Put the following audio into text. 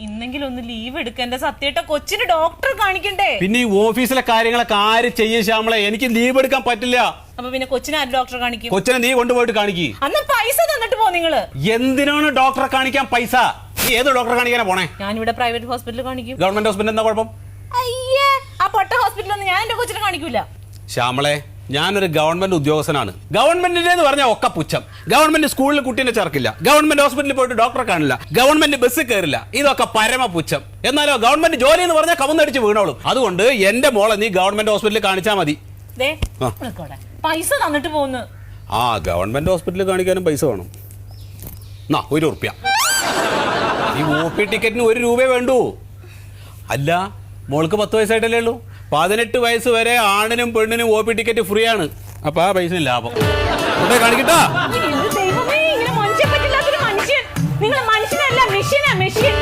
ഇന്നെങ്കിലും ഒന്ന് ലീവ് എടുക്കണ്ട സത്യേട്ട, കൊച്ചിന് ഡോക്ടറെ കാണിക്കണ്ടേ? പിന്നെ ഈ ഓഫീസിലെ കാര്യങ്ങളൊക്കെ ആര് ചെയ്യും ശ്യാമളെ? എനിക്ക് ലീവ് എടുക്കാൻ പറ്റില്ല. അപ്പൊ പിന്നെ കൊച്ചിനെ ആര് ഡോക്ടറെ കാണിക്കും? കൊച്ചിനെ നീ കൊണ്ടുപോയിട്ട് കാണിക്ക്. അന്ന് പൈസ തന്നിട്ട് പോ നിങ്ങള്. എന്തിനാണ് ഡോക്ടറെ കാണിക്കാൻ പൈസ? നീ ഏത് ഡോക്ടറെ കാണിക്കാനാ പോണേ? ഞാനിവിടെ പ്രൈവറ്റ് ഹോസ്പിറ്റലിൽ കാണിക്കും. ഗവൺമെന്റ് ഹോസ്പിറ്റൽ എന്താ കുഴപ്പം? അയ്യേ, ആ പൊട്ട ഹോസ്പിറ്റലൊന്നും ഞാൻ എന്റെ കൊച്ചിനെ കാണിക്കൂല. ശ്യാമളെ, ഞാനൊരു ഗവൺമെന്റ് ഉദ്യോഗസ്ഥനാണ്. ഗവൺമെന്റിന്റെ എന്ന് പറഞ്ഞാൽ ഒക്കെ പുച്ഛം. ഗവൺമെന്റ് സ്കൂളിൽ കുട്ടീനെ ചേർക്കില്ല, ഗവൺമെന്റ് ഹോസ്പിറ്റലിൽ പോയിട്ട് ഡോക്ടറെ കാണില്ല, ഗവൺമെന്റ് ബസ്സിൽ കയറില്ല. ഇതൊക്കെ പരമ പുച്ഛം. എന്നാലോ ഗവൺമെന്റ് ജോലി എന്ന് പറഞ്ഞാൽ കവുന്നടിച്ച് വീണോളും. അതുകൊണ്ട് എന്റെ മോളെ നീ ഗവൺമെന്റ് ഹോസ്പിറ്റലിൽ കാണിച്ചാൽ മതി. പൈസ തന്നിട്ട് പോകുന്നു. ആ, ഗവൺമെന്റ് ഹോസ്പിറ്റലിൽ കാണിക്കാനും പൈസ വേണം. എന്നാ ₹1. ഈ OP ടിക്കറ്റിന് ₹1 വേണ്ടൂ. അല്ല, മോൾക്ക് 10 വയസ്സായിട്ടല്ലേ ഉള്ളൂ. 18 വയസ്സ് വരെ ആണിനും പെണ്ണിനും OP ടിക്കറ്റ് ഫ്രീ ആണ്. അപ്പൊ ആ പൈസ ലാഭം. കാണിക്കട്ടാ. നിങ്ങൾ മനുഷ്യനല്ല, മെഷീനാ മെഷീൻ.